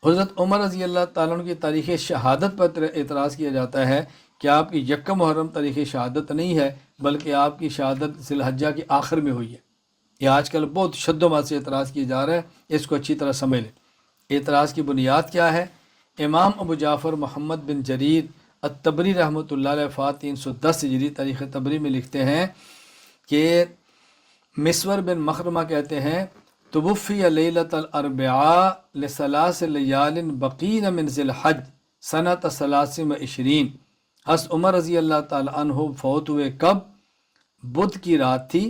حضرت عمر رضی اللہ تعالیٰ عنہ کی تاریخ شہادت پر اعتراض کیا جاتا ہے کہ آپ کی یکم محرم تاریخ شہادت نہیں ہے، بلکہ آپ کی شہادت ذی الحجہ کے آخر میں ہوئی ہے۔ یہ آج کل بہت شد و مات سے اعتراض کیا جا رہا ہے، اس کو اچھی طرح سمجھ لیں۔ اعتراض کی بنیاد کیا ہے؟ امام ابو جعفر محمد بن جریر الطبری رحمۃ اللہ علیہ وفات 310 ہجری تاریخ طبری میں لکھتے ہیں کہ مسور بن مخرمہ کہتے ہیں توفی لیلۃ الاربعاء لثلاث لیال بقین من ذی الحج سنۃ 23 حضرت عمر رضی اللہ تعالی عنہ فوت ہوئے کب؟ بدھ کی رات تھی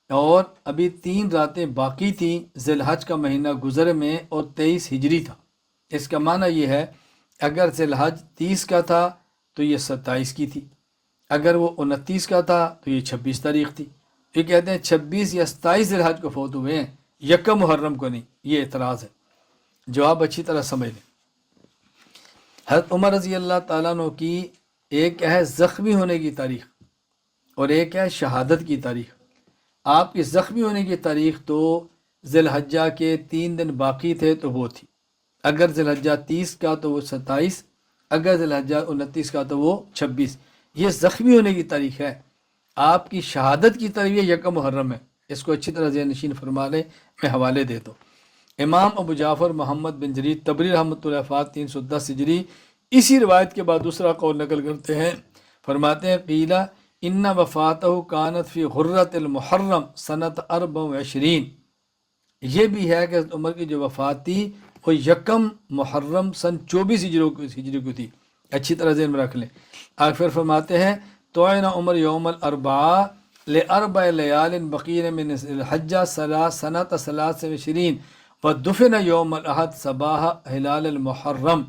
اور ابھی 3 راتیں باقی تھیں ذی الحج کا مہینہ گزر میں، اور 23 ہجری تھا۔ اس کا معنی یہ ہے اگر ذی الحج 30 کا تھا تو یہ 27 کی تھی، اگر وہ 29 کا تھا تو یہ 26 تاریخ تھی۔ یہ کہتے ہیں 26 یا 27 ذی الحج کو فوت ہوئے ہیں، یکم محرم کو نہیں۔ یہ اعتراض ہے، جواب اچھی طرح سمجھ لیں۔ حضرت عمر رضی اللہ تعالیٰ عنہ کی ایک ہے زخمی ہونے کی تاریخ اور ایک ہے شہادت کی تاریخ۔ آپ کی زخمی ہونے کی تاریخ تو ذی الحجہ کے 3 دن باقی تھے تو وہ تھی، اگر ذی الحجہ 30 کا تو وہ 27، اگر ذی الحجہ 29 کا تو وہ 26۔ یہ زخمی ہونے کی تاریخ ہے۔ آپ کی شہادت کی تاریخ یکم محرم ہے، اس کو اچھی طرح ذہن نشین فرما لیں، میں حوالے دیتا ہوں۔ امام ابو جعفر محمد بن جریر طبری رحمۃ اللہ وفات 310 ہجری اسی روایت کے بعد دوسرا قول نقل کرتے ہیں، فرماتے ہیں قیلہ ان وفاتہ کانت فی غرۃ المحرم سنۃ 24۔ یہ بھی ہے کہ حضرت عمر کی جو وفات تھی وہ یکم محرم سن 24 ہجری کو تھی، اچھی طرح ذہن میں رکھ لیں۔ آگے پھر فرماتے ہیں توعن عمر یوم الاربعاء لاربع لیال بقین من الحجہ سنۃ 23 ودفن یوم الاحد صباح ہلال المحرم۔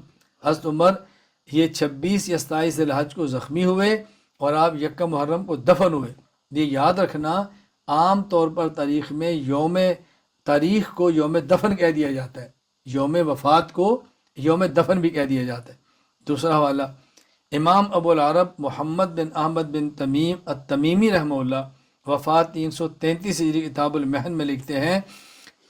حضرت عمر یہ 26 یا 27 ذی الحج کو زخمی ہوئے اور آپ یکم محرم کو دفن ہوئے۔ یہ یاد رکھنا، عام طور پر تاریخ میں تاریخ کو یوم دفن کہہ دیا جاتا ہے، یوم وفات کو یوم دفن بھی کہہ دیا جاتا ہے۔ دوسرا حوالہ امام ابو العرب محمد بن احمد بن تمیم التمیمی رحمہ اللہ وفات 333 ہجری کتاب المحن میں لکھتے ہیں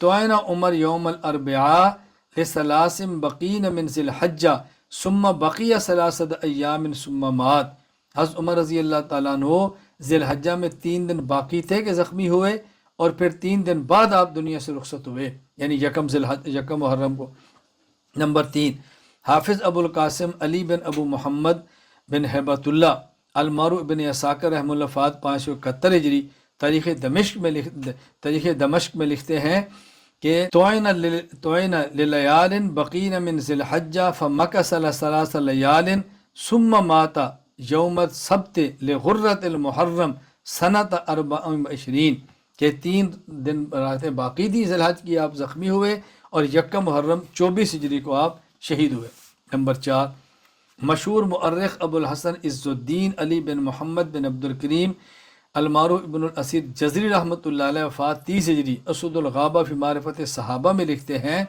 توعن عمر یوم الاربعاء لثلاث بقین من ذی الحجہ ثم بقی 3 ایام ثم مات۔ حضرت عمر رضی اللہ تعالیٰ عنہ ذی الحجہ میں 3 دن باقی تھے کہ زخمی ہوئے، اور پھر 3 دن بعد آپ دنیا سے رخصت ہوئے، یعنی یکم محرم کو۔ نمبر 3 حافظ ابو القاسم علی بن ابو محمد بن ہیبت اللہ المعروف بن اساکر رحمہ اللہ فات 571 ہجری تاریخ دمشق میں لکھتے ہیں کہ توعن للیال بقین من ذی الحجہ فمکث 3 لیال ثم مات یوم السبت لغرۃ المحرم سنۃ 24، کہ 3 دن راتیں باقی تھی ذی الحج کی، آپ زخمی ہوئے اور یکم محرم 24 ہجری کو آپ شہید ہوئے۔ نمبر 4 مشہور مؤرخ ابو الحسن عز الدین علی بن محمد بن عبد الکریم المعروف ابن الاسیر جزری رحمۃ اللہ علیہ وفات 30 ہجری اسد الغابہ فی معرفت صحابہ میں لکھتے ہیں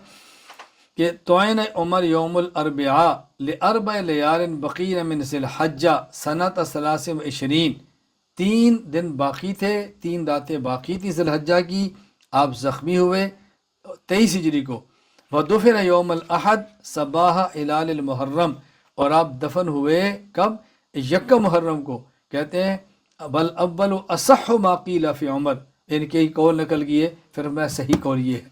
کہ توعن عمر یوم الاربعاء لاربع لیال بقین من ذی الحجہ سنۃ 23۔ 3 دن باقی تھے، 3 راتیں باقی تھی ذی الحجہ کی، آپ زخمی ہوئے 23 ہجری کو۔ ودفن یوم الاحد صباح ہلال المحرم، اور آپ دفن ہوئے کب؟ یکم محرم کو۔ کہتے ہیں بل اول اصح ما قیل فی عمر، ان کے ہی قول نقل کیے، پھر میں صحیح قول یہ ہے۔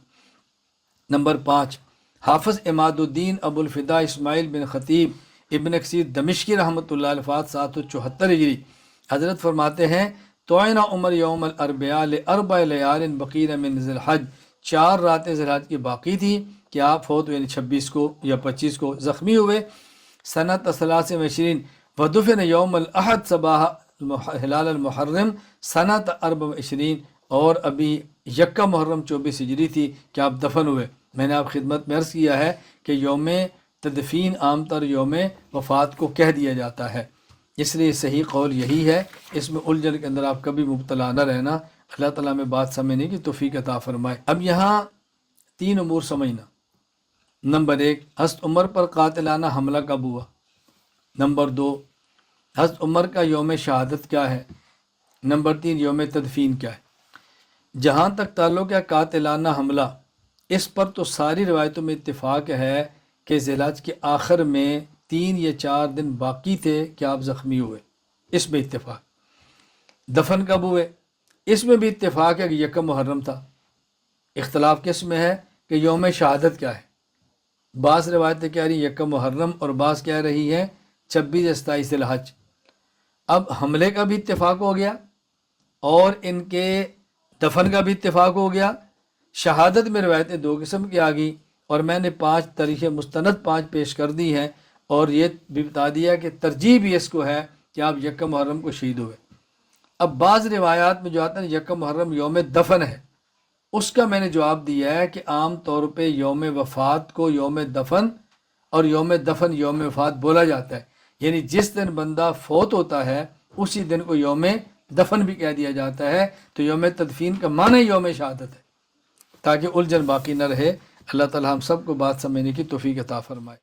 نمبر 5 حافظ عماد الدین ابو الفدا اسماعیل بن خطیب ابن کثیر دمشقی رحمۃ اللہ علیہ وفات 774 ہجری حضرت فرماتے ہیں توعن عمر یوم الاربعاء لاربع لیال بقین من ذی الحج، 4 راتیں ذی الحج کی باقی تھی کہ آپ فوت ہوئے، یعنی 26 کو یا 25 کو زخمی ہوئے، سنۃ 23۔ ودفن یوم الاحد صباح ہلال المحرم سنۃ 24، اور ابھی یکم محرم 24 ہجری تھی کہ آپ دفن ہوئے۔ میں نے آپ خدمت میں عرض کیا ہے کہ یوم تدفین عام طور یوم وفات کو کہہ دیا جاتا ہے، اس لیے صحیح قول یہی ہے۔ اس میں الجھن کے اندر آپ کبھی مبتلا نہ رہنا، اللہ تعالیٰ میں بات سمجھنے کی توفیق عطا فرمائے۔ اب یہاں 3 امور سمجھنا۔ نمبر 1 حضرت عمر پر قاتلانہ حملہ کب ہوا؟ نمبر 2 حضرت عمر کا یوم شہادت کیا ہے؟ نمبر 3 یوم تدفین کیا ہے؟ جہاں تک تعلق ہے قاتلانہ حملہ، اس پر تو ساری روایتوں میں اتفاق ہے کہ ذی الحج کے آخر میں 3 یا 4 دن باقی تھے کہ آپ زخمی ہوئے، اس میں اتفاق۔ دفن کب ہوئے، اس میں بھی اتفاق ہے کہ یکم محرم تھا۔ اختلاف کس میں ہے کہ یوم شہادت کیا ہے۔ بعض روایتیں کہہ رہی ہیں یکم محرم اور بعض کہہ رہی ہیں 26 یا 27 ذی الحج۔ اب حملے کا بھی اتفاق ہو گیا اور ان کے دفن کا بھی اتفاق ہو گیا۔ شہادت میں روایتیں 2 قسم کی آ گئی اور میں نے 5 تاریخ مستند 5 پیش کر دی ہیں، اور یہ بھی بتا دیا کہ ترجیح بھی اس کو ہے کہ آپ یکم محرم کو شہید ہوئے۔ اب بعض روایات میں جو آتا ہے یکم محرم یوم دفن ہے، اس کا میں نے جواب دیا ہے کہ عام طور پہ یوم وفات کو یوم دفن اور یوم دفن یوم وفات بولا جاتا ہے، یعنی جس دن بندہ فوت ہوتا ہے اسی دن کو یوم دفن بھی کہہ دیا جاتا ہے، تو یوم تدفین کا معنی یوم شہادت ہے، تاکہ الجھن باقی نہ رہے۔ اللہ تعالی ہم سب کو بات سمجھنے کی توفیق عطا فرمائے۔